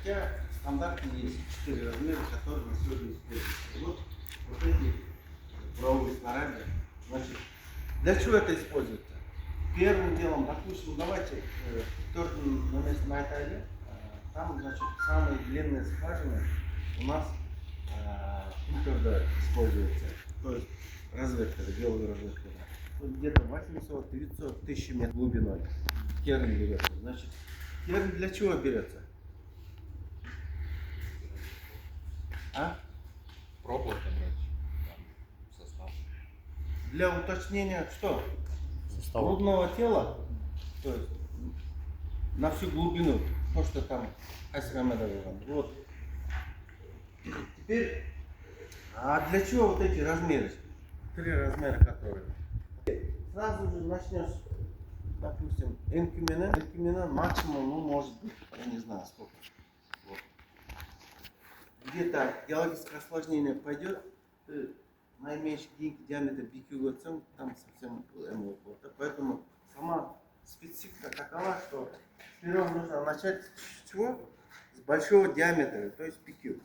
Хотя стандартные есть 4 размера, которые на сегодня используются. Вот эти буровые снаряды. Значит, для чего это используется? Первым делом, допустим, давайте на этаже, там, значит, самые длинные скважины у нас используется. То есть разведка, белая разведка. Вот где-то 800-900 тысяч метров глубиной керн берется. Значит, керн для чего берется? Проволока брать, там, состав. Для уточнения что? Состав. Грудного тела, то есть на всю глубину, то, что там вот. Теперь, а для чего вот эти размеры? 3 размера которые. Сразу же начнешь, допустим, энкюменен максимум, ну, может быть, я не знаю сколько. Вот. Где-то геологическое осложнение пойдет, ты наименьший диаметр BQ оценку, там совсем вот. Поэтому сама специфика такова, что сперва нужно начать с чего? С большого диаметра, то есть PQ.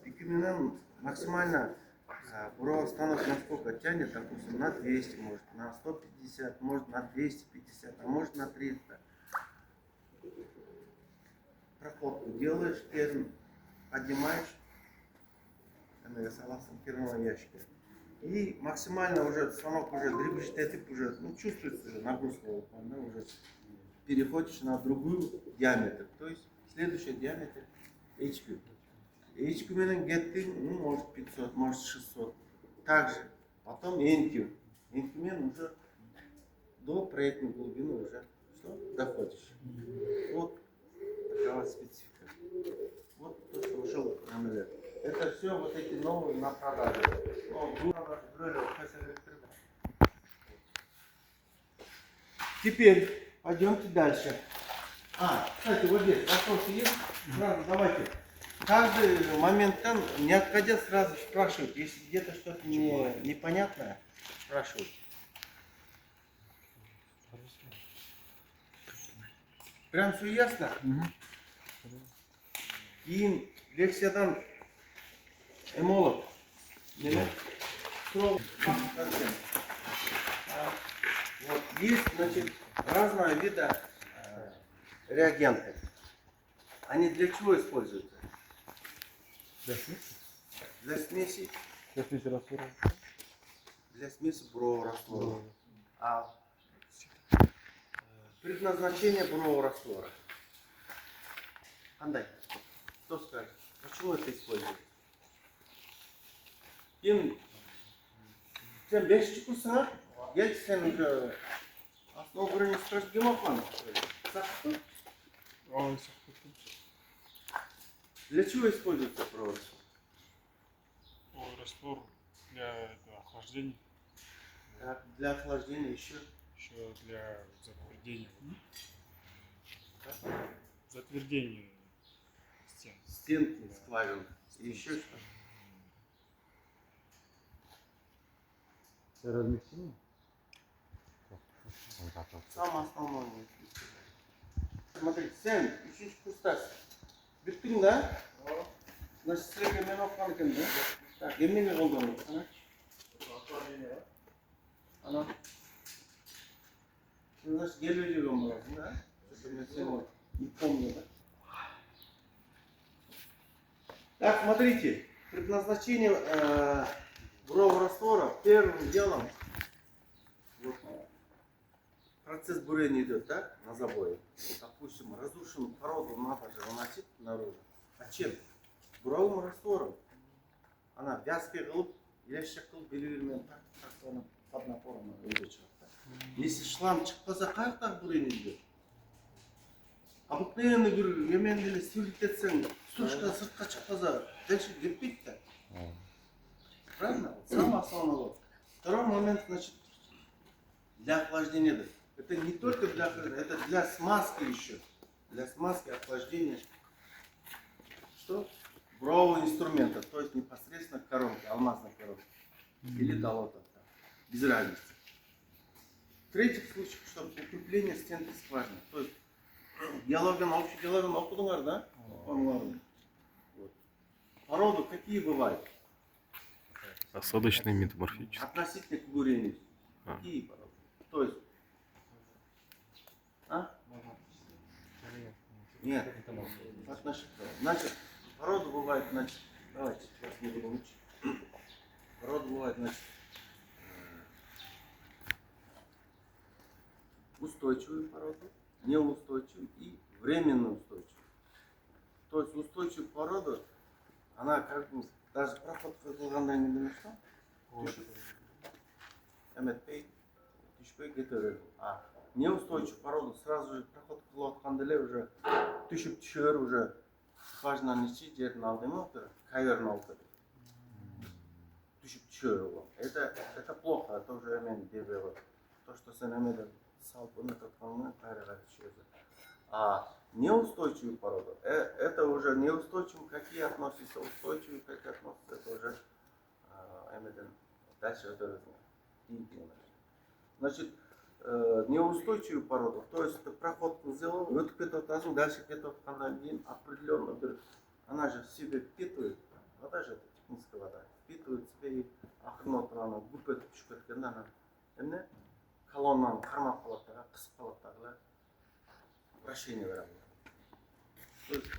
PQ максимально буровой станок насколько тянет, допустим, на 200, может, на 150, может, на 250, а может, на 300. Проходку делаешь, керн поднимаешь, в керновом ящике. И максимально уже станок уже дребезжит, тип уже, ну, чувствуется уже нагрузка, да, уже переходишь на другую диаметр, то есть следующий диаметр HQ. HQ менен геттинг, ну, может 500, может 600. Также потом NQ. NQ менен уже до проектной глубины уже что? Доходишь. Вот такова специфика. Вот то, что ушел на нуле. Это все вот эти новые на продажу. Теперь пойдемте дальше. Кстати, вот здесь вопросы есть? Сразу давайте. Каждый момент там, не отходя, сразу спрашивать. Если где-то что-то непонятное, спрашивать. Прям все ясно? И лекциядан эмолог. Вот есть, значит, разного вида реагенты. Они для чего используются? Для смеси. Для смеси раствора. Для смеси бурового раствора. Предназначение бурового раствора. Андай, кто скажет, почему это используется? Sen 5 çıkırsa, geç sen aslında o birini çıkartıp yapman. Saklı. Для чего используется провод? Раствор для охлаждения. Для охлаждения еще. Еще для затвердения. Затвердения стен. Стенки, скважин. И еще что? Размещение? Самое основное. Смотри, sen 3. курстасың. Биттің да? Значит, сілерге мен оқыған екен да? Так, емнеге қолданып? Ана. Сен, значит, келіп жүрген боласың да? Мен сені не помню, да? Так, смотрите, предназначение бурового раствора первым делом вот, процесс бурения идет, да, на забое. Допустим, разрушенную породу надо же выносить наружу. А чем? Буровым раствором. Она вязкая кылып, ящик кылып белгілермен так под напором өйде шығады. Если шлам шықпаса, қаяқтан бурение идет? Обыкновенный бір еменделі сүйрік етсең, стружка сыртқа шықпаса, дальше кетпейді да. Правильно? Самое основное. Второй момент, значит, для охлаждения. Это не только для охлаждения, это для смазки еще. Для смазки, охлаждения. Что? Бурового инструмента, то есть непосредственно коронки, алмазной коронки. Или долота. Без разницы. В третьих случаях, чтобы укрепление стенки скважины. То есть общий диалогын окудуңар да? Онларын. Вот. Породы какие бывают? Осадочный метаморфический. Относительно к бурению. А. Какие породы? То есть, а? Нет. Относительно. Значит, породы бывают, значит, давайте сейчас не буду учить. Породы бывают, значит, устойчивую породу, неустойчивую и временно устойчивую. То есть устойчивую породу, она как бы даже проход кылгандай не что? Түшпей кетер. А неустойчивую породу сразу же проход кылып атканда эле уже түшүп түшөр уже скважинанын ичи жердин алды эме отур, каверин алды. Түшүп түшөр. Это плохо, это уже эмен дебе. То, что сен эмеден салып атканына кайра түшөдү. А неустойчивую породу, это уже неустойчивый, какие относятся устойчивые, какие относятся, это уже эмеден дальше это значит, неустойчивую породу, то есть ты проход сделал, өтүп кетип атасың, дальше кетип аткандан кийин определенно бир, она же в себе впитывает, вода же это техническая вода, впитывает в себя и акырын отуруп ана гүп этип түшүп кеткенде ана эмне колоннаны кармап калат да, кысып калат дагы, вращение берет. То есть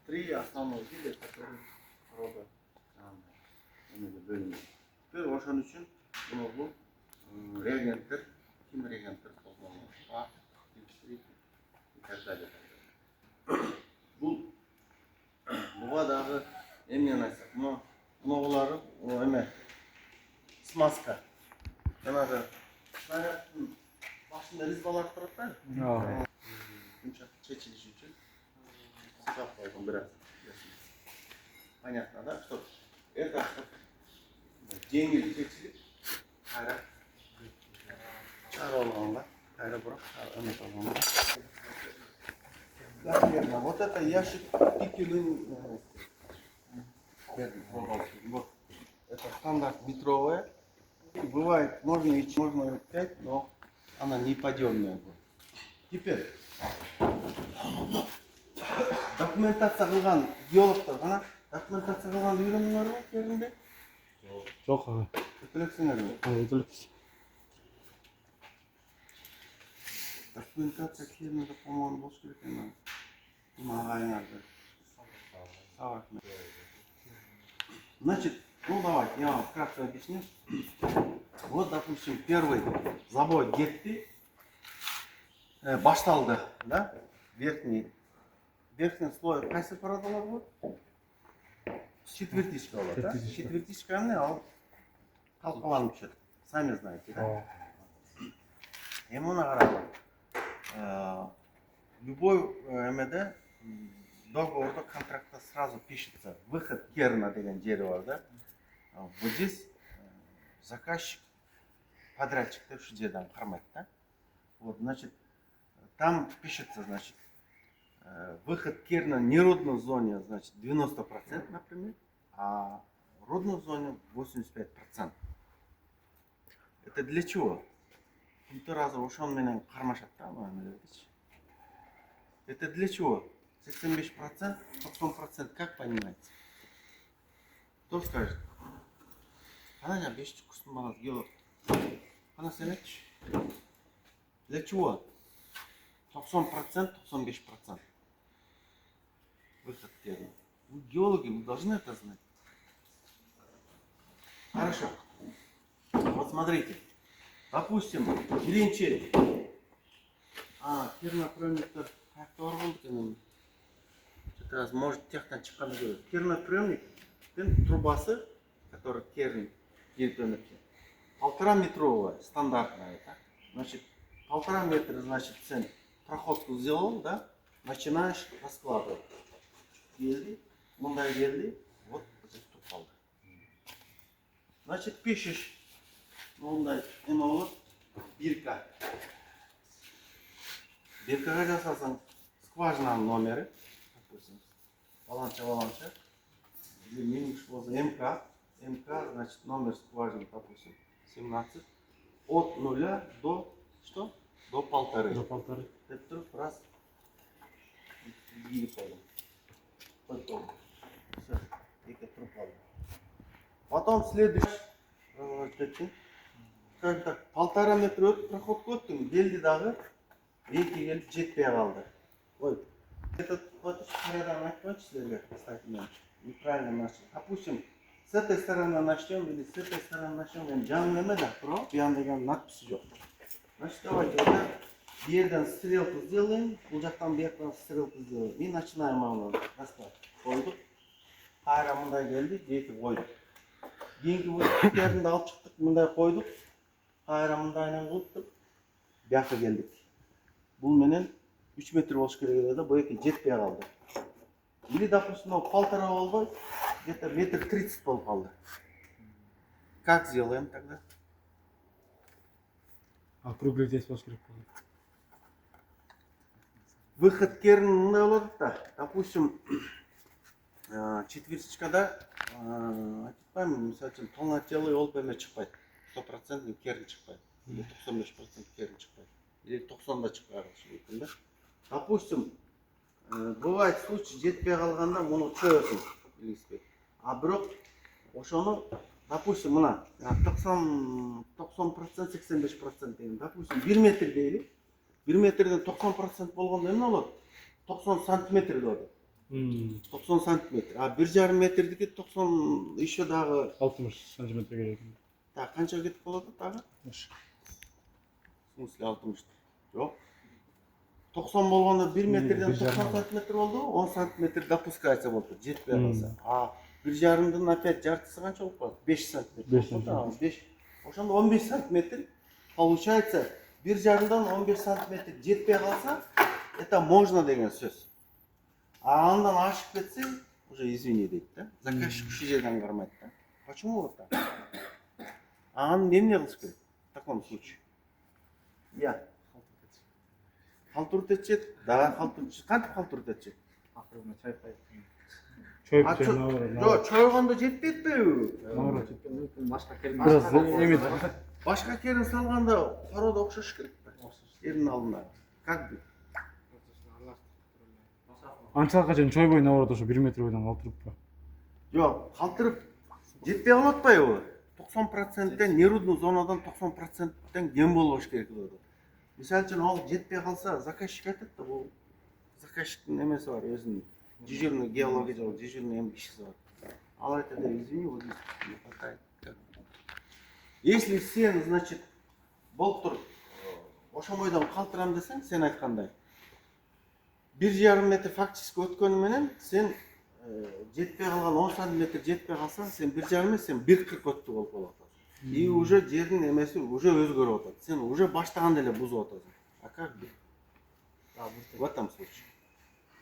три основных вида, которые порода бөлүнөт. Теперь ошон үчүн бул реагенттер, хим реагенттер колдонулат. А, и так далее. Буга дагы эмнени айтсак, мунулары эме смазка. Жанагы снаряддын башында резьбалар турат да? Чечилиш үчүн сыйпап койгон бир аз. Понятно, да? Что это жеңил чечилип кайра чыгарып алганга, кайра бирок эметип алганга. Да, верно. Вот это ящик пикелин. Вот. Это стандарт метровая. Бывает, можно и 5, но она неподъемная. Теперь документация кылган геологтор гана документация кылган үйрөнүңөр бар жеринде? Жок, ага. Өтөлөксүңөрбү? Өтөлөкпүз. Документация кернеде по-моему болуш керек экен. Магайнарды. Значит, ну давайте, я вам вкратце объясню. Вот, допустим, первый забой кетти, башталды, да? Верхний слой кайсы парадалар болот? Четвертичка болот, да? Четвертичканы алып калкаланып түшөт. Сами знаете, да? Эми муну карагыла. Любой эмеде договорда, контрактта сразу пишется выход керна деген жери бар, да? Вот здесь заказчик, подрядчик ушу жерден кармайт, да? Вот, значит, там пишется, значит, выход керна в неродной зоне, значит, 90%, например, а в родной зоне 85%. Это для чего? Күнтө разы ошон менен кармашат да, это для чего? 75%, 90% как понимаете? Кто скажет? Она не обещает вкусную малаз геолог. Она советчик. Для чего? 90%, 95%. Выход керна. Вы геологи, вы должны это знать. Хорошо. Вот смотрите. Допустим, биринчи. Керноприемниктер как-то бар болду экен. Что-то может техно чыкканды көрөт. Керноприемниктин трубасы, который керн келип өнөткен. 1,5 метровая, стандартная, так? Значит, 1,5 метра, значит, сен проходку сделал, да? Начинаешь раскладывать. Келди, мындай келди, вот здесь туп. Значит, пишешь, мындай эме болот, бирка. Биркага жасасаң, скважинанын номери, допустим, баланча, или минус болсо МК, значит, номер скважины, допустим, 17, от 0 до, что? До 1,5. До 1,5. Это раз. киіп қойдым. Қойып қойдым. Все, екі тұрып қалды. Потом следующий разворачивать. Как так, 1,5 метр өтіп, проходка өттім. Келді дағы, екі келіп жетпей қалды. Ой, этот вот қайрадан айтпайыншы сіздерге, кстати, мен неправильно начал. Допустим, с этой стороны начнем или с этой стороны начнем. Мен жаңыл еме да, про, биян деген надписи жоқ. Значит, давайте, вот берден стрелку сделаем, бұл жақтан берден стрелку сделаем. И начинаем мағынан. Распад. Қойдық. Қайра мұндай келді, екі қойдық. Кейінгі өтіктерді алып шықтық, мұндай қойдық. Қайра мұндайынан қойдық. Бияққа келдік. Бұл менен 3 метр болуш керек еді, бұл екі жетпей қалды. Или, допустим, 1,5 болбой, где-то 1,30 м болып қалды. Как сделаем тогда? Округлить здесь болуш керек болду. Выход керін мындай болады да, допустим, четверстичкада, айтпаймын, мысалы үшін, полнотелый ол бөлме шықпайды. 100% керін шықпайды. Или 95% керін шықпайды. Или 90-да шықпайды. Допустим, бывает случай жетпей қалғанда мұны чөйесің. А бірақ, ошоны, допустим, мына 90%, 85% деген, допустим, 1 метр дейли. 1 метрден 90% болғанда не болады? 90 сантиметр болады. 90 сантиметр. А 1,5 метрдегі 90 еще дағы 60 сантиметр керек. Так, қанша кетіп болады дағы? В смысле 60? Жоқ. 90 болғанда 1 метрден 90 сантиметр болды, 10 сантиметр допускается болды, жетпей қалса. А 1,5-ден опять жартысы қанша болып қалады? 5 сантиметр. 5 сантиметр. Ошонда 15 сантиметр. Получается, 1,5-дан 15 сантиметр жетпей қалса, это можно деген сөз. А андан ашып кетсе, уже извини дейді да. Заказчик ушул жерден кармайт да. Почему вот так? А аны эмне кылыш керек в таком случае? Я. Халтурут этчет, да, халтурут. Кантип халтурут этчет? Акырына чайпайт. Жок, чойгондо жетпейби? Башка келме. Biraz emin. Башка керин салганда короодо окшош керек да. Эрдин алдына. Как бы? Анчалыкка чейин чой боюна барат ошо 1 метр бойдон калтырып ба? Жок, калтырып жетпей калып атпайбы? 90%ден нерудный зонадан 90%ден кем болбош керек болот. Мисалы үчүн ал жетпей калса, заказчик айтат да, бул заказчиктин эмеси бар, өзүнүн дежурный геологиялык дежурный эми кишиси бар. Ал айтат, извини, вот здесь не хватает. Если сен, значит, болуптур ошол бойдон калтырам десең, сен айткандай 1,5 метр фактически өткөнү менен сен жетпей калган 10 сантиметр жетпей калсаң, сен 1,5 эмес, сен 1,40 өттү болуп калат. И уже жердин эмеси уже өзгөрүп атат. Сен уже баштаганда эле бузуп атасың. А как бы? В этом случае.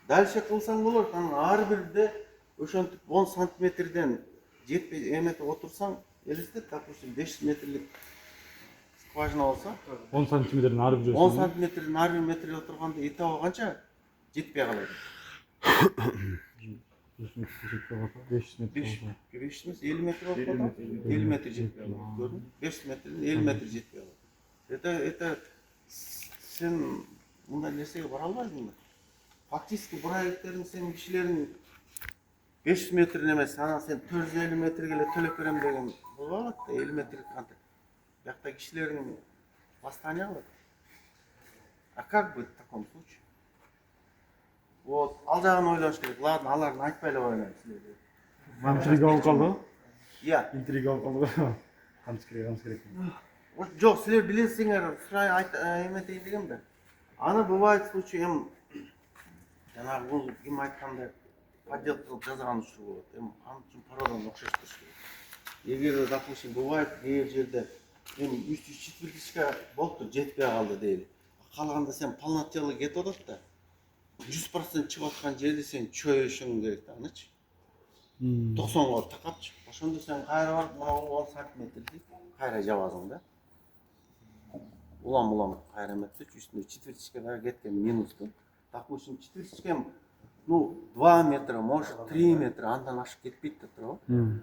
Дальше кылсаң болот, анан ар бирде ошентип 10 сантиметрден жетпей эметип отурсаң, элестет, допустим, 500 метрлик скважина болса, 10 сантиметрден ары бир 10 сантиметрден ар бир метрге отурганда итабы канча жетпей калат. 500 метр. 500 эмес, 50 метр болуп калат. 50 метр жетпей калат. Көрдүңбү? 500 метрден 50 метр жетпей калат. Это сен мындай нерсеге бара албайсың да. Фактически проекттердин сенин кишилерин 500 метр эмес, анан сен 450 метрге эле төлөп берем деген болбой калат да, 50 метрлик кантип. Биякта кишилердин восстание кылат. А как быть в таком случае? Вот, ал жагын ойлош керек. Ладно, алардын айтпай эле коеюн силерге. Интрига болуп калды. Я. Интрига болуп калды. Канча керек. Вот жок, силер билесиңер, сурай эметейин дегем да. Аны бывает случай жанагы бул ким айткандай подделка кылып жазган учур болот. Аны үчүн пародон окшоштуруш керек. Эгер, допустим, бывает кээ жерде 3-4 болупту, жетпей калды дейли. Калганда сен полнотелый кетип атат да. 100% чыгып аткан жерде сен чөйүшүң керек да, анычы. 90-га такапчы. Ошондо сен кайра барып, мына 10 сантиметрди кайра жабасың да. Улам кайра эметти, үстүнө четвертичке дагы кеткен минусту. Допустим, четвертичке, 2 метра, может 3 метра андан ашып кетпейт да туурабы?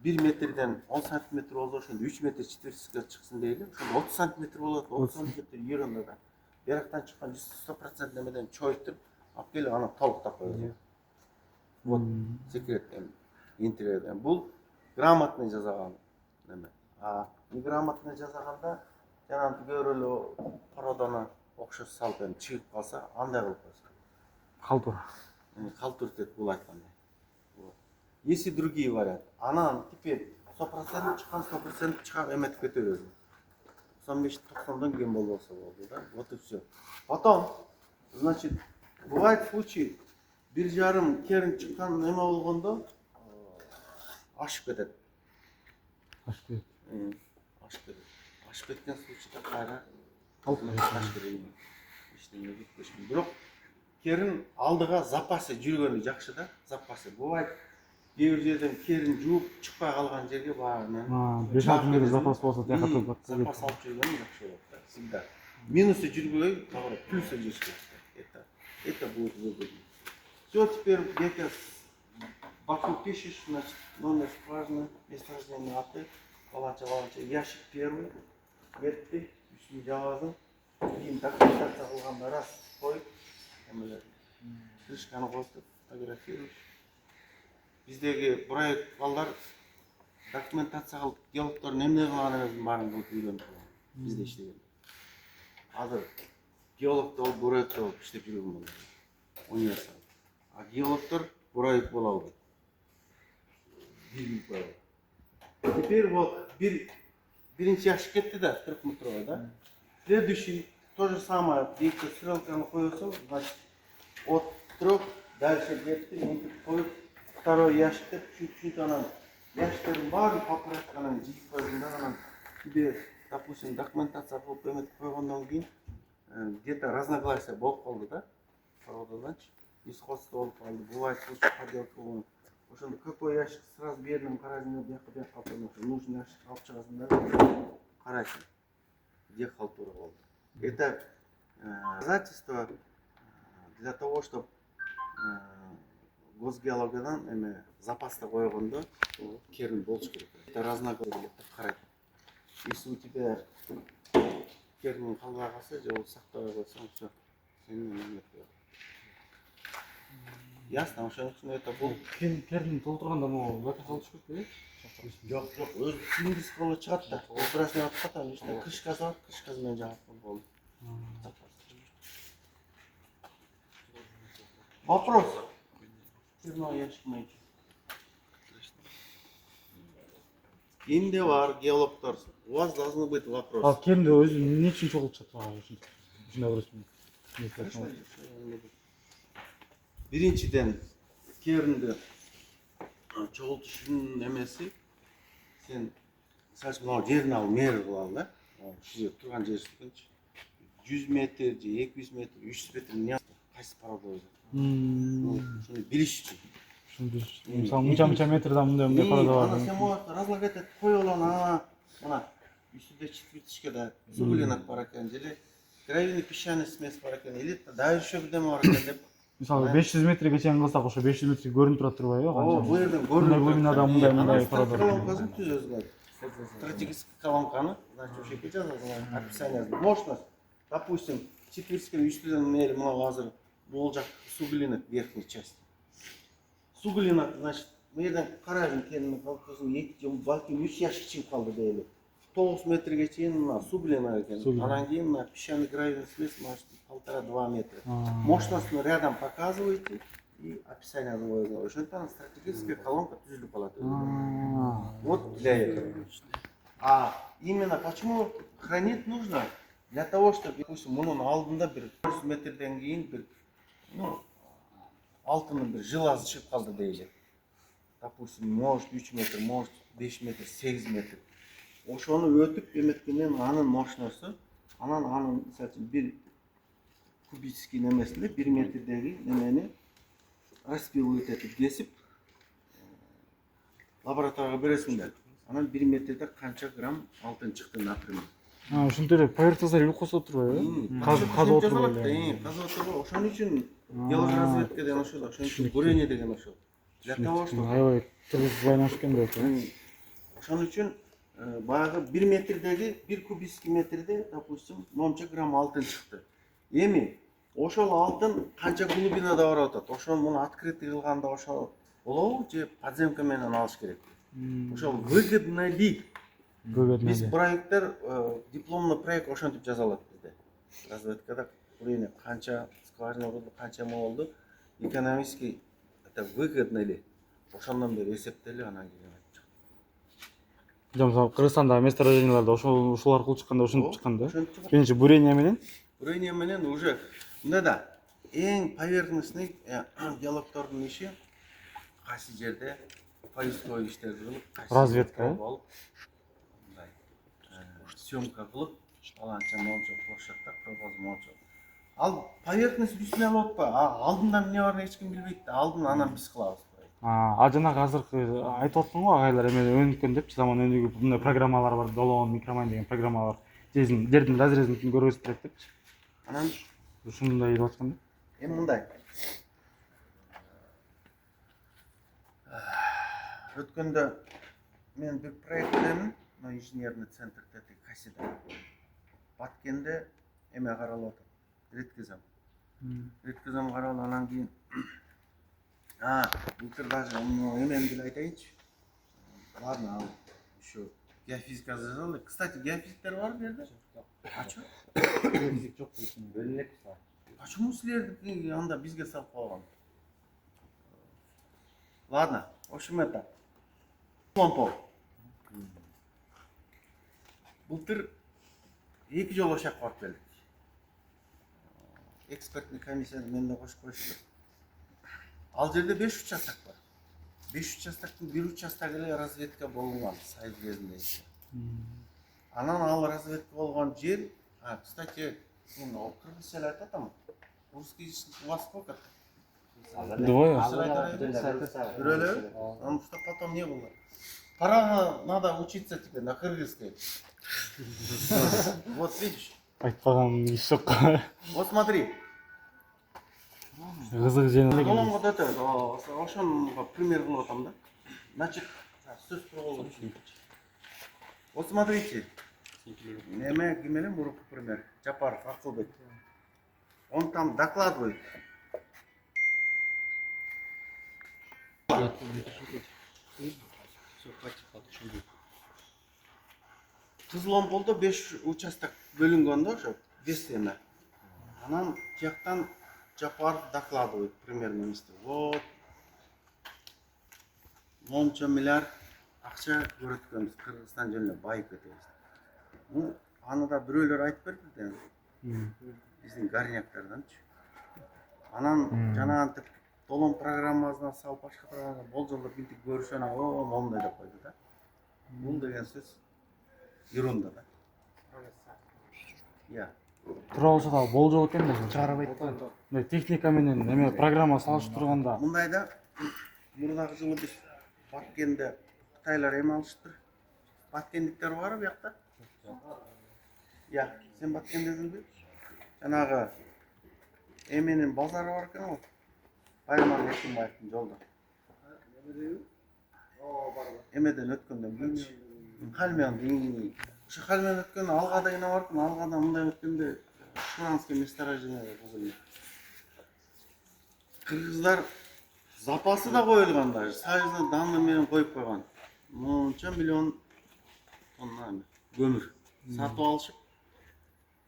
1 метрден 10 сантиметр болсо, ошондо 3 метр четвертичке чыксын дейли. Ошондо 30 сантиметр болот, 30 сантиметр үйрөнгө да. Берактан чыккан 100% немеден чойтуп, Алып келип аны толуктап коебуз. Вот секрет интерьерден. Бул грамотный жасаган неме. А неграмотный жасаганда жанагы көрөлү породаны окшош салып чыгып калса, андай кылып коесуң. Халтура. Халтуртет бул айткандай. Вот. Есть и другие варианты. Анан теперь 100% чыккан 100% чыгап эметип кете бересиң. 95-90 кем болбосо болду, да? Вот и все. Потом, значит, бывает случай, 1,5 керин чыккан неме болгондо ашып кетет. Ашып кетет. Ашып кетет. Ашып кеткен случайда кайра Алып ашып кетет. Эчтеме кетпешмин. Бирок керин алдыга запасы жүргөнү жакшы да, запасы. Бывает, кээ бир жерден керин жууп чыкпай калган жерге барып 5-6 күндө запас болсо тияка турат. запас алып жүргөнү жакшы болот да, всегда. Минусы жүрбөй, наоборот, плюсы жеш керек. Это будет выгодно. Все, теперь где-то Баку пишешь, значит, номер скважины, месторождение аты, баланча, ящик первый, ветти, үчүнчү жабазы, кийин документация кылганда раз коюп, крышканы коюп фотографируешь. Биздеги проект балдар документация кылып, геологдордун эмне кылганын баарын кылып үйрөнүп калган. Бизде иштеген. Азыр геологдор болуп, проект болуп иштеп жүргөн болот. Универсал. А геологдор проект боло албайт. Теперь вот биринчи ящик кетти да, 3-метровый, да? Следующий то же самое, биикке стрелканы коесуң, значит, от 3 дальше кетти, коюп, второй ящик деп, чуть-чуть анан ящиктердин баарын поправканан жигип койдум да, анан тебе, допустим, документация кылып эметип койгондон кийин где-то разногласия болуп калды да, провододанчы, несходство болуп калды, бывает случай подделка болгон. Ошондо какой ящик сразу бердим, карайсың, бияка калтырып, нужный ящик алып чыгасың да, карайсың, где халтура болду. Это доказательство для того, чтобы госгеологиядан эме запаста койгондо керин болуш керек. Это разногласие деп карайт. Если у тебя керин калбай калса, же ол сактабай койсоң, всё, сенин эмет жоқ. Ясно, ошон үчүн это бул Керин толтурганда могу запас алып чыгып кетпейби? жок, өзү сиңдис боло чыгат да. Операция алып катам, иште крышкасы бар, крышкасы менен жаап болду. Вопрос. Термал ящик менчи. Кимде бар геологдор? У вас должны быть вопросы. Ал керинди өзү эмне үчүн чогултушат ушундай көрөсүң? Биринчиден керинди чогултушунун эмеси сен мисалы үчүн могу жерин алып мер кылалы да. Ушул жер турган жерибизчи 100 метр же 200 метр, 300 метр эмне кайсы порода болду? Шуну билиш үчүн. Ушуну билиш үчүн. Мисалы мынча метрден мындай порода бар. Аны сен могу разлагать этип коюп алам, мына үстүндө четвертичкеде суглинок бар экен, же гравийный песчаный смесь бар экен, или дагы еще бирдеме бар экен деп. Мисалы 500 метрге чейин кылсак, ошо 500 метр көрүнүп турат турбайбы? О, бул жерден Мындай глубинада мындай порода. Колонкасын түзөсүң. Стратегический колонканы, значит, ошоге жазасың, описание, мощность. Допустим, четвертичкенин үстүнөн мери мына азыр бул жак суглинок верхняя часть. Суглинок, значит, bu yerden kararın kendini kalkıyorsun, 2 balki 3 yaş için kaldı değil. 9 metre geçeyim, su bile наркен. Анан на песчаный гравийный смесь, может, 1,5-2 метра. Мощность рядом показываете и описание заводится. Уже там стратегическая колонка түзүлүп калат. Вот для этого. А именно почему хранить нужно? Для того, чтобы, допустим, мунун алдында бир 100 метрден кийин бир, алтынын бир жыласы чыгып калды дейли. Допустим, может 3 метр, может 5 метр, 8 метр. Ошону өтүп эметкенен анын мощносту, анын мисалы үчүн бир кубический немесинде 1 метрдеги немени распиловать этип кесип лабораторияга бересиңер. Анан 1 метрде канча грамм алтын чыкты, например. Ушинтип эле поверхностьтар илип косо турбайбы? Казып отурбайбы? Казып отурбайбы. Ошон үчүн геологоразведка деген ошол, ошон үчүн бурение деген ошол. Для того, чтобы аябай тыгыз байланышкан деп. Ошон үчүн баягы 1 метрдеги 1 кубический метрде, допустим, монча грамм алтын чыкты. Эми ошол алтын канча глубинада барып атат. Ошону муну открытый кылганда ошол болобу же подземка менен алыш керек. Ошол выгодно ли? Биз проекттер дипломный проект ошентип жазалат бизде. Разведкада бурение канча скважина болду, канча ма болду. Экономически это выгодно ли? Ошондон бери эсептелип анан кийин Мисалы Кыргызстандагы месторожденияларда ошол аркылуу чыкканда ошентип чыккан да. ошентип чыгат. Кийинчи бурение менен Бурение менен уже мында да эң поверхностный диалогтордун иши кайсы жерде поисковый иштерди кылып, Разведка, алып, мындай съемка кылып, аланча мончо площадьта кыргыз мончо. Ал поверхность үстүнө алып атпайбы? Алдында эмне барын эч ким билбейт да, алдын анан биз кылабыз. жанагы азыркы айтып аткан го агайлар эме өнүккөн депчи, заман өнүгүп мындай программалар бар, долоон, микромайн деген программалар. Жердин разрезин көргөзүп берет депчи. Анан Ушундай деп аткан да. эми мындай. Өткөндө мен бир проекттен, инженерный центр тети Касида. Баткенде эме каралып атат. Редкизам. Редкизам каралып анан кийин былтыр даже эмени деле айтайынчы. Ладно, ал еще геофизика жазалы. Кстати, геофизиктер бар бу жерде? Ачо? Физик жок дейсиң. Бөлүнөт бар. Почему силерди анда бизге салып койгон? Ладно, в общем это. Пол. Былтыр 2 жолу шак барып келдик. Экспертный комиссияны менде кошуп коюшту. Ал жерде 5 участок бар. 5 участоктун бир участогу эле разведка болгон сайыз кезинде. Анан ал разведка болгон жер, кстати, мен кыргызча эле айтып атам. Русский у вас сколько? Двое. Бирөлө? Потому что потом не было. Пора надо учиться тебе на кыргызский. Вот видишь? Айтпаган иш жок. Вот смотри. Кызык жеңил. Колонго өтө, ошону пример кылып атам да. Значит, сөз туралы. Вот смотрите. Неме кимелен бурук пример. Жапаров Акылбек. Он там докладывает. Кызыломполдо 5 участок бөлүнгөн да, ошо 5 эме. Анан тияктан Жапаров докладывает премьер-министр. Вот монча миллиард акча көрөткөнбүз, Кыргызстан жөнүндө байып кетебиз. Ну, аны да бирөөлөр айтып берди да. Биздин горняктарданчы. Анан жанагынтип долом программасына салып башка программага болжолдоп мынтип көрүшүп анан момундай деп койду да. Бул деген сөз ерунда да. Я. Туура болсо да болжол экен да. Чыгарып айтпайбы. Техника менен эме программа салыштырганда. Мындай да мурдагы жылы биз Баткенде Кытайлар эме алышты. Баткендиктер бар буякта? Я, сен Баткендедиңби? Жанагы эменин базары бар экен го. Байраман Экимбаевдин жолдо. Эмеден өткөндөн кийинчи. Кальмяндын ошо кальмян өткөн алга да бар экен, алга да мындай өткөндө Шуранский месторождение кылган. Кыргыздар запасы да коюлган даже, сайызды данный менен коюп койгон. Монча миллион тонна көмүр сатып алышып,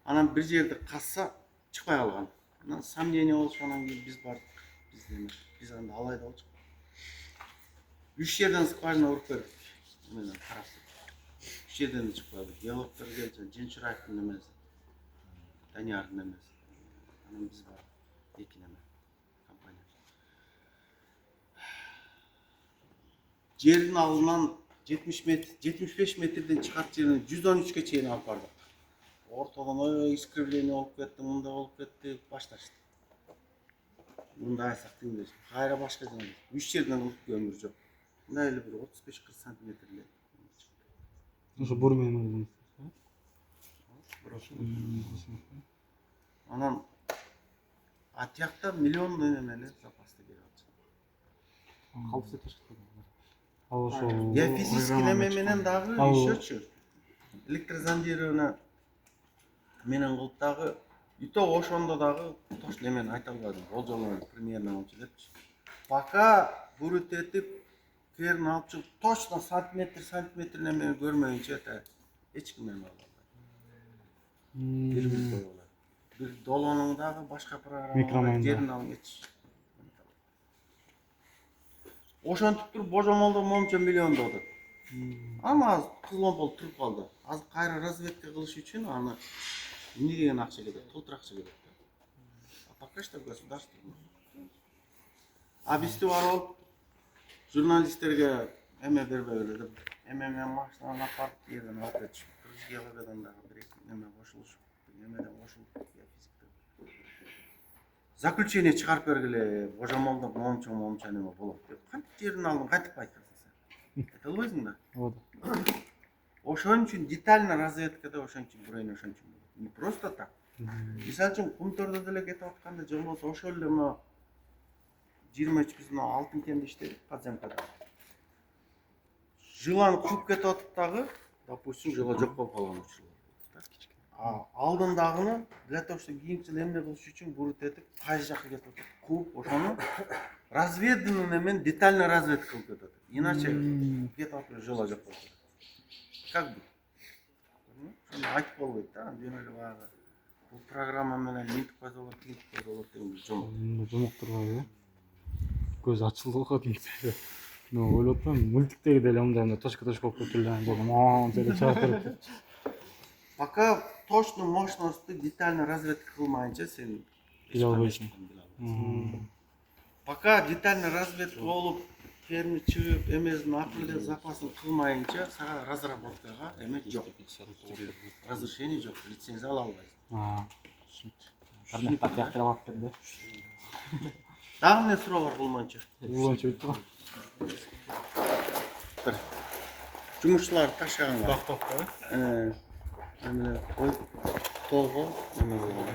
анан бир жерде касса чыкпай калган. Анан сомнение болуп, анан кийин биз бардык. Биз анда алайда болчук. 3 жерден скважина уруп бердик. Менен карап. 3 жерден чыкпады. Геологтор келди, Женчураевдин эмеси. Даниярдын эмеси. Анан биз бар. Эки неме компания. Жердин алынан 70 метр, 75 метрден чыгат жерин 113 чейин алып бардык. Ортодон искривление болуп кетти, мындай болуп кетти, башташты. Мындай айсак тиңдеш. Кайра башка жерден 3 жерден уруп көмүр жок. Мындай эле бир 35-40 сантиметр эле. Ошо бур менен. Анан атыякта миллион эмелер запасты берип атышат. Калп сетишти. Ал ошо Геофизический неме менен дагы ишөчү. Электрозондирование менен кылып дагы И то ошондо дагы точно эмени айта албадым. Болжолмон примерно монча депчи. Пока бурут этип керин алып чыгып точно сантиметр эмени көрмөйүнчө эч ким эме албайт. Бир болот. Бир долонуң дагы башка программа Микромайнда. жерин алып эч. Ошентип туруп божомолдо момча миллион додот. Ама азыр кызыл туруп калды. Азыр кайра разведка кылыш үчүн аны эмне деген акча кетет? Толтур акча кетет. А пока что государство. А бизди барып журналисттерге эме бербегиле деп эме машинаны апарып жерден алып кетишип, геологиядан дагы бир эме кошулушуп, эмеден кошулуп заключение чыгарып бергиле, божомолдо момча неме болот деп. Кантип жерин алдың, кантип айткансың сен? Айта албайсың да. Вот. Ошон үчүн детально разведкада ошон үчүн бурайын ошон үчүн болот. Не просто так. Мисалы үчүн Кумтөрдө деле кетип атканда же болбосо ошол эле мына 23 биз мына алтын кенде иштедик подземкада. Жыланы кууп кетип атып дагы, допустим, жылы жок болуп калган учурлар болот. А алдындагыны для того, чтобы кийинки жылы эмне кылыш үчүн бурут этип кайсы жакка кетип атат, кууп ошону разведданный менен детально разведка кылып кетип атат. Иначе кетип атып жылы жок болуп кетет. Как бы? Ошону айтып болбойт да, дем эле баягы. Бул программа менен мынтип койсо болот, тинтип койсо болот деген жомок. Жомок турбайбы э? Көз ачылды го кадимки. Но ойлоп атпаймынбы, мультиктеги деле мындай точка болуп кетип эле монча чыгып берет. Пока точно мощностьты детально разведка кылмайынча сен Биле албайсың. Пока детально разведка болуп, ферме чыгып, эмесин апреле запасын кылмайынча сага разработкага эме жок. Разрешение жок, лицензия ала албайсың. Кандай так яктырып алып берди. Дагы эмне суроо бар болмойнчо? Уланча бүттү го. Бир жумушчулар ташканга. Тактапка, э? Эме ой толго эме болгон.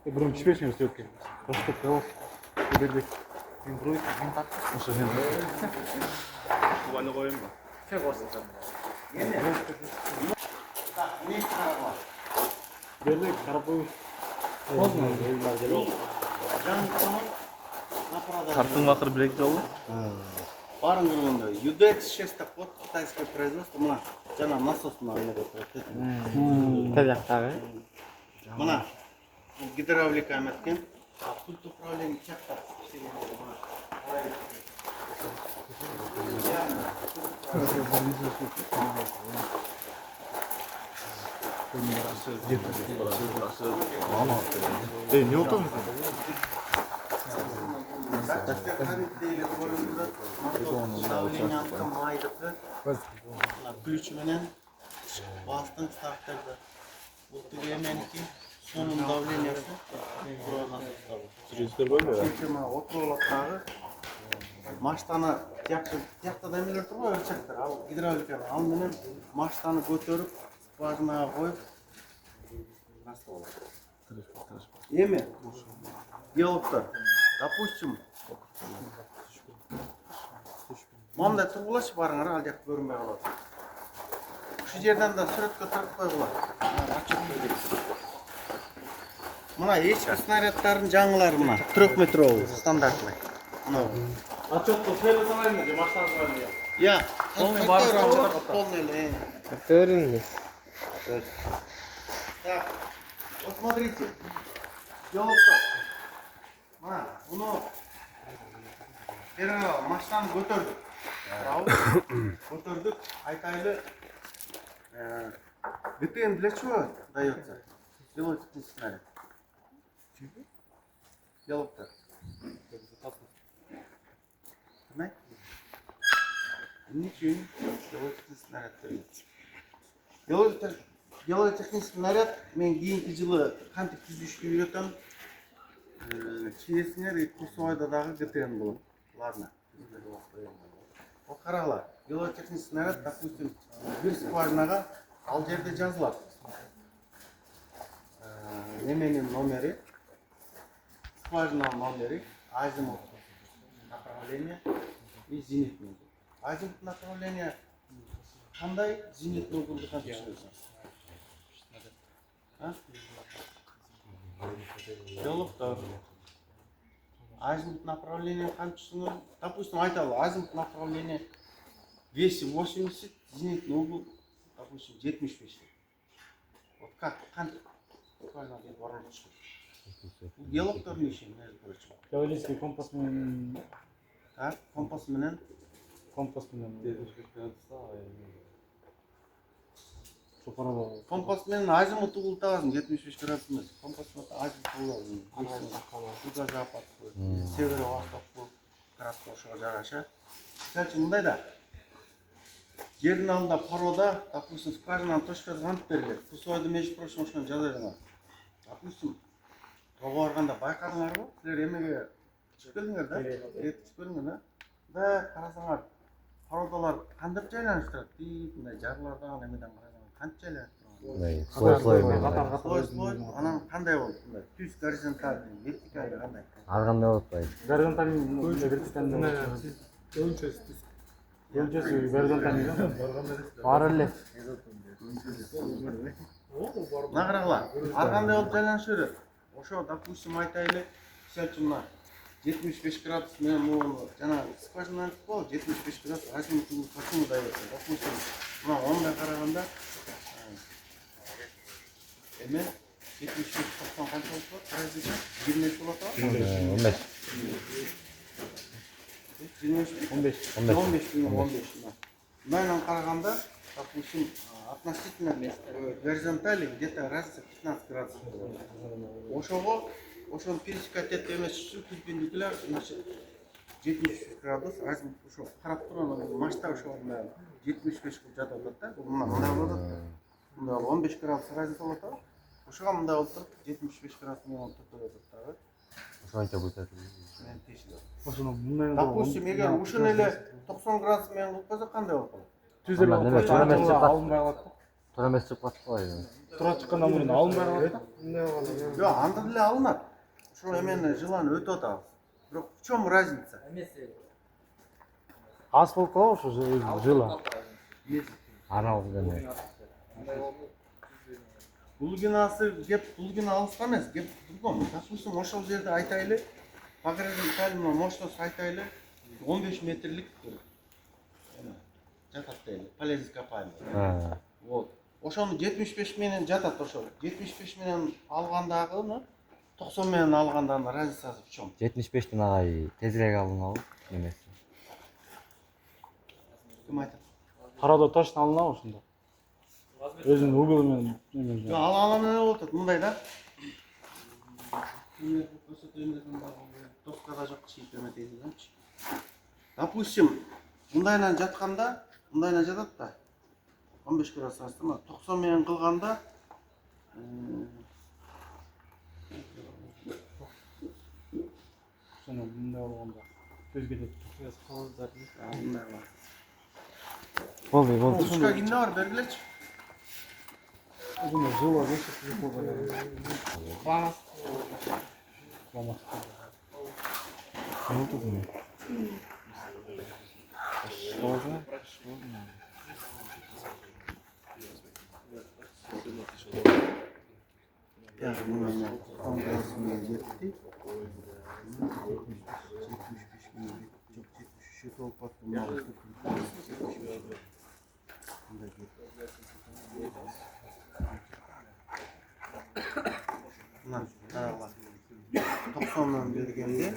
Бирок пишпешиң өстөпкө. Тоштоп калып. Бердик. Мен туруп, мен тартып. Ошо мен. Кубаны коем ба? Чек осун. Так, эмне чыгарып Бердик, карап коюш. Поздно, ойлар келип. Картын акыр билек жолу. Барын көргөндө UDEX 6 код китайское производство мына жана насос мына эмеде турат. Таяктагы. Мына гидравлика эметкен, пульт управления чакта. Не отам. Давление майды ключ менен бастың стартерді. Бұл түгі еменікі соның давлениясы сөйтсема отроғылаттағы маштаны тияқтада емелер тұр ғой өлчектер, ал гидравликаны ал менен маштаны көтеріп скважинаға қойып насыл болады. Еме геологтар, допустим, мындай тұрғылашы барыңар, ал жақты көрінбей қалады. Şu жерден да сүрөткө тартып койгула. Мына эчки снаряддардын жаңылары мына 3 метровый стандартный. Отчетто ферме салайынбы же маштаны салайынбы? Я, Полный бар. полный эле. Көрүнү. Так, вот смотрите. Геологтар. Мына, буну первый маштаны көтөрдүк. Көтөрдүк, айтайлы. ГТН для чего дается? Пилотный снаряд. Геологтар. Понимаете? Ничего не пилотный снаряд дается. Геологотехнический снаряд мен кийинки жылы кантип түзүшкө үйрөтөм. Чиесиңер Курсуайда дагы ГТН болот. Ладно. Вот карагыла. Геологотехнический снаряд, допустим, бир скважинага ал жерде жазылат. Неменин номери, скважинаның номери, азимут направление и зенитный. Азимут направление кандай, зенитный углды кантип иштейсиң? диалогтор, азимут направление қаншасының, допустим, айталы, азимут направление весе 80, зенитный угол, допустим, 75. Вот как, қанша? Правильно, деп барып шығып. Диалогтор неше, между прочим. Геодезийский компас менен Так, компас менен. Шопарада Компас менен азимут угол табасың, 75 градус емес. Компас менен азимут угол. Юго запад, северо-восток градусқа ошоға жараша. Кстати, мындай да. Жердин алдында парода, допустим, скважинаның точкасы кантип берилет. Кусойду, между прочим, ошону жаза бериңер. Допустим, тоого барганда байкадыңарбы? Силер эмеге чыгып келдиңер да? Чыгып келдиңер да? Да, карасаңар, пародалар кантип жайланып турат? Мындай жарлардан, эмеден карасаңар, кантип жайланып турат? Слой, анан кандай болот? Мындай түз горизонталь, вертикаль кандай? Ар кандай болот байы? горизонталь вертикаль горизонталь бар эле. Награгыла. Ар кандай болуп жайланышы берет? Ошо, допустим, айтайлы, мисалы үчүн мына 75 градус менен могу жана скважина болот, 75 градус азимут угол почему дает? Допустим, мына ондай караганда эме 75 90 канча болуп турат? Разлика 25 болот а? 15. Мындан караганда, допустим, относительно горизонтали где-то разница 15 градусов. Ошону пересекать этип эмес үчүн перпендикуляр, значит, 75 градус, азимут ошо карап турган масштаб ошо 75 кылып жатып атат да. Мындай болот. Мындай 15 градус разница болот да. Ошого мындай болуп туруп 75 градус менен токтоп атат дагы. Ошончо бүтөт. Мен тешилем. Ошону мындай Допустим, эгер ушуну эле 90 градус менен кылып койсок кандай болуп калат? түз эле Неме, алынбай калат да. Туура эмес чыгып калат го. Тура чыккандан мурун алынбай калат да. Жок, анда деле алынат. Ошо эмени жыланы өтүп атабыз. Бирок в чём разница? Аз болуп калабы ошо жыла. Анал деме. Глубинасы кеп, глубина алыска эмес, кеп другом. Допустим, ошол жерде айтайлы, погребательный мощность айтайлы 15 метрлик жатат дейли, полезный ископаемый. Вот. Ошону 75 менен жатат ошол. 75 менен алгандагыны 90 менен алгандагынын разницасы в чём? 75тен агай тезирээк алынабы немеси? Ким айтат? Парада точно алынабы ошондо. Өзүнүн углу менен Жок, алган эле болуп атат, мындай да. Тоскада жок чийип эметейсиңерчи. Допустим, мындайынан жатканда, мындайынан жатат да. 15 градус астына 90 менен кылганда ошону мындай болгондо көзгө кетет. мындай бар. Болду. Кушка кимде бар бергилечи? Ошондо жыла Ya, bunlar tam arasında yetti. 73 olup baktım. Bunlar aralar. 90'dan bergende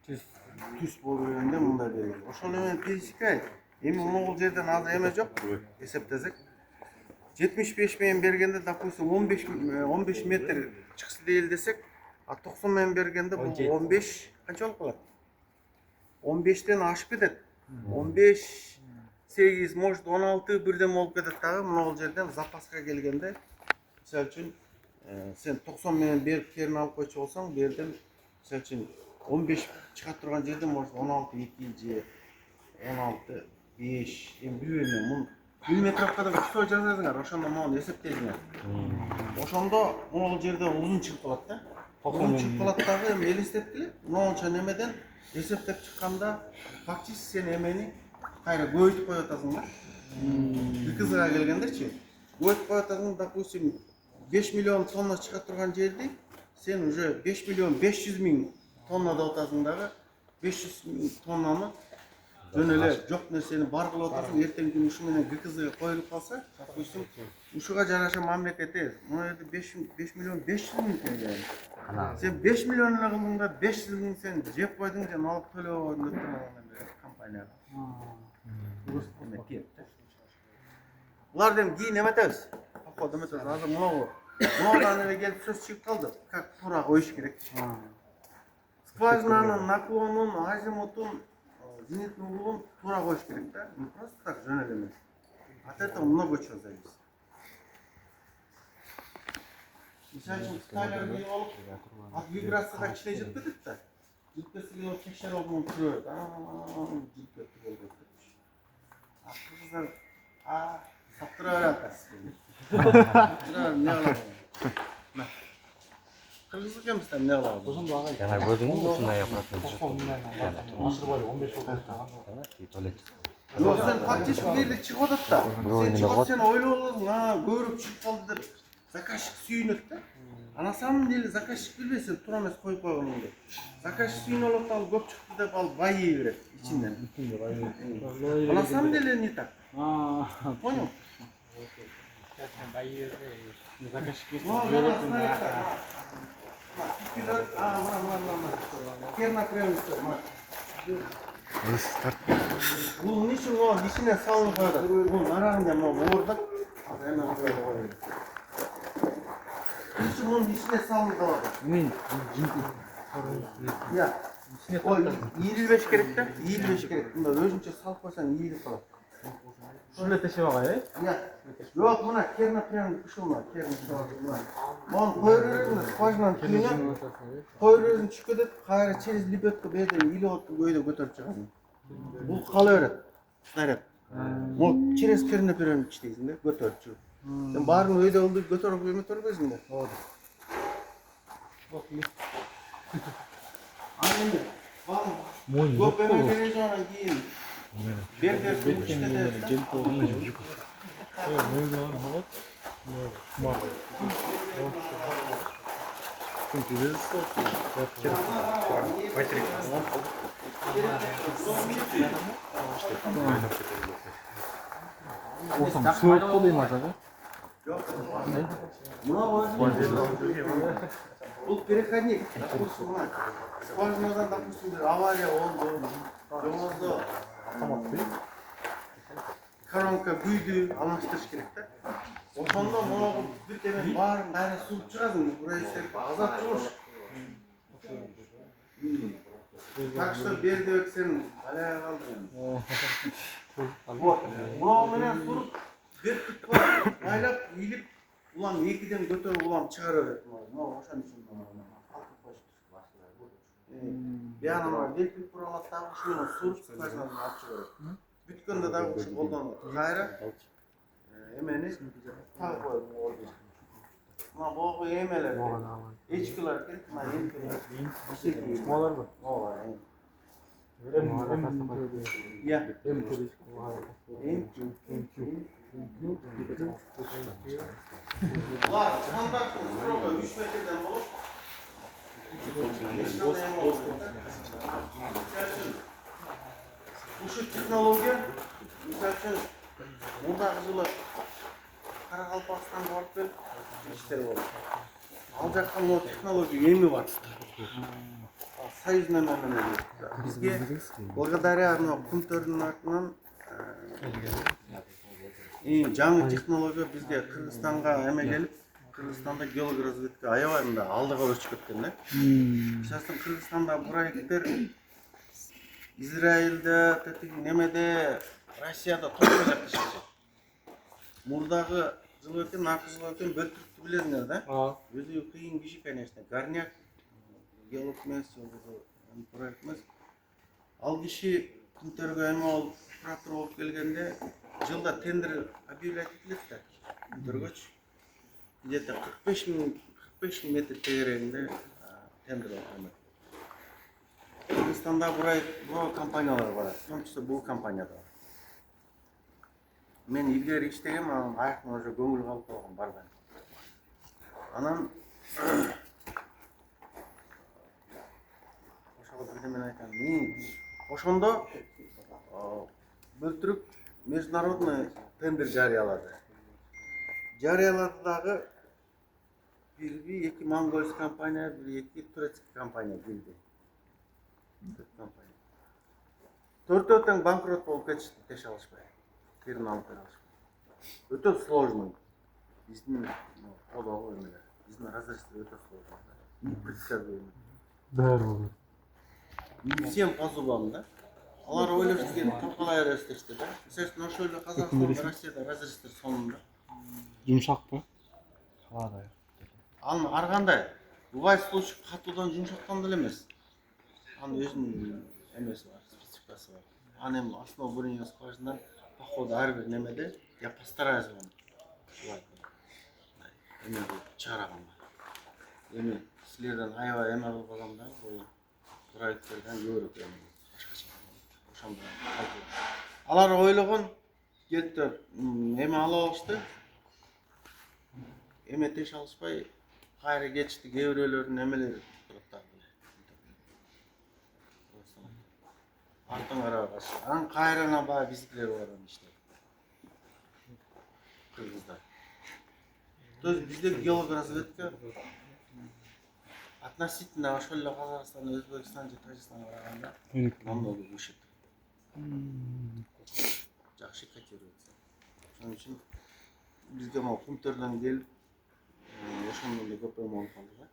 түз болуп бергенде мындай берген. Ошону менен пересекай. Эми могул жерден азыр эме жок. Эсептесек 75 менен бергенде, допустим, 15 метр чыксы дейли десек, а 90 менен бергенде бул 15 канча болуп калат? 15тен ашып кетет. 15, 8, может 16 бирден болуп кетет дагы. Могул жерден запаска келгенде, мисалы үчүн, сен 90 менен берип керин алып койчу болсоң, берден мисалы үчүн 15 чыга турган жерде может 16 2 же 16 5 эми билбейм мен. Миллиметровкада число жазасыңар, ошондо могу эсептейсиңер. Ошондо могул жерде узун чыгып калат да. Узун чыгып калат дагы эми элестеткиле. Могунча немеден эсептеп чыкканда фактически сен эмени кайра көбөйтүп коюп атасың да. 2 келгендерчи. Көбөйтүп коюп атасың, допустим, 5 миллион тонна шыға тұрған жерде сен уже 5 миллион 500 мың тоннада отасың дағы 500 мың тоннаны жөн эле жоқ нерсени бар кылып атасың, эртең күнү ушу менен ГКЗ коюлуп калса, допустим, ушуга жараша мамлекет мына жерде 5 миллион 500 мың экен. Сен 5 миллион эле кылдың да 500 мың сен жеп койдуң, сен алып төлөп койдуң деп турган компанияга. Буларды эми кийин эметебиз. Походу эметебиз. Азыр мынаудан эле келип сөз чыгып калды. Как туура коюш керек. Скважинанын наклонун, азимутун, зенитный углун туура коюш керек да. Не просто так жөн эле эмес. От этого много чего зависит. Мисалы үчүн Кытайлар келип алып, от вибрацияга кичине жүрүп кетет да. Жүрүп кетсе келип текшерип алып көрөт. Жүрүп кетти болду. Кыргыздар саптыра берет. Не кылат? Кыргыз экенбиз да эмне кылабыз? Ошондо агай. Жана көрдүңүзбү ушундай аппаратты? Ашырбай 15 жыл Туалет. Yok sen faktiş bir yerde çıkmadı da. Sen çıkıp sen öyle oldun ha görüp çıkıp kaldı der. Zaказчик suyunut da. Ana samim değil zaказчик bilmesin turamaz koyup koyalım diye. Zaказчик suyunut alıp köp çıktı da alıp bayıya verir içinden. Ana samim değil ne tak? Понял? Заказчик есть. Керна кремница. Bunun için o dişine salınıp koydu. Bunun arasında mı vurduk? Hemen koydu koydu. Için onun dişine salınıp koydu. Ya. O 25 gerek de, 25 gerek. Bunda özünce salып koysan 20 kalır. Şöyle teşe var ya. Ya. Yok buna kerna prem kuşulma. Kerna kuşulma. Onu koyuyoruz, skvажинаның tüyüne koyuyoruz, çıkıp kayra через лебедку берден или отты көйдө көтөрүп чыгасың. Бул кала берет. Снаряд. Ол через керна прем иштейсиң да, көтөрүп чыгып. Сен баарын өйдө болду көтөрүп эметөрбөйсүң да. Ооба. Анын баарын көп эмелери жана кийин бердер иштетет. Осам сөөп дейм ажага. Бұл переходник. Скважинадан, допустим, авария oldu. Жолдо коронка күйдү, алмаштырыш керек да. Ошондо могу бир темен баарын кайра сууп чыгасың, бурайы азап жумуш. Так что берди өксен алая калдың. Вот. Мынау менен туруп, бир күтүп айлап, ийилип, улам экиден көтөрүп улам чыгара берет. Мына ошон үчүн Бияна бар, делпип туралат дагы ушуну суруп скважинаны алып чыгарат. Бүткөндө дагы ушу колдонот. Кайра эмени тагып коет. Мына богу эмелер. Эчкилер керек, мына эмкилер. Маларбы? Ооба. Я. Булар стандарттуу строго 3 метрден болот. Ушу технология, мисалы үчүн, мурдагы жылы Каракалпакстанга барып келип иштер болду. Ал жакка могу технология эми бар. Союзный мемлекет. Бизге благодаря мына кунтөрдүн артынан жаңы технология бизге Кыргызстанга эме келип, Кыргызстанда геологоразведка аябайында алдыга өчүп кеткен да. Сейчас Кыргызстанда проекттер Израилде, немеде, Россияда токтоп жатышат. Мурдагы жыл өткен, акы жыл өткен бөлтүрүктү билесиңер да? Өзү кыйын киши, конечно. Горняк, геолог эмес, проект эмес. Ал киши күнтөргө эме болуп, оператор болуп келгенде, жылда тендер объявлять этилет да. Күнтөргөчү. Где-то 45 000 метр тегерегинде тендер болуп. Кыргызстанда бурай компаниялар бар. Том числе бул компанияда бар. Мен илгери иштегем, анан аяктан уже көңүл калып калган барбайм. Анан ошого бир неме айтам. Ошондо бөлтүрүк международный тендер жарыялады. Жарыялады дагы бир эки монгольский компания, бир эки турецкий компания келди. Төртөө тең банкрот болуп кетишти, теше алышпай. Кирин алып бере алышпай. Өтө сложный. Биздин кодого эмелер. Биздин разрешение өтө сложный. Предсказуемый. Бәрі Всем по зубам, да? Алар ойлошуп келип калкалай беришти, да? Мисалы үчүн ошол эле Казакстанда, Россияда разрешение сонунда. жұмшақ па? Қалады. Анын ар кандай? Бывает случай катуудан жумшактан деле эмес. Анын өзүнүн эмеси бар, спецификасы бар. Анын эми основа бурение скважина походу ар бир немеде я постараюсь вам. Эми чыгараганга. Эми силерден аябай эме кылып алам да, бул проекттерден көрүп эми башкача. Ошондо алар ойлогон келиптер эме ала алышты. Эме теш алышпай кайра кетишти, кээ бирөөлөрдүн эмелери турат да. Артын карабаш. Анан кайрана баягы биздикилер барган иште. Кыргыздар. То есть bizde геологоразведка относительно ошол эле Казакстан, Өзбекстан же Тажикстанга караганда намного выше. Жакшы котируется. Ошон үчүн бизге могу пункттерден келип ошондон эле көп эме болуп калды да.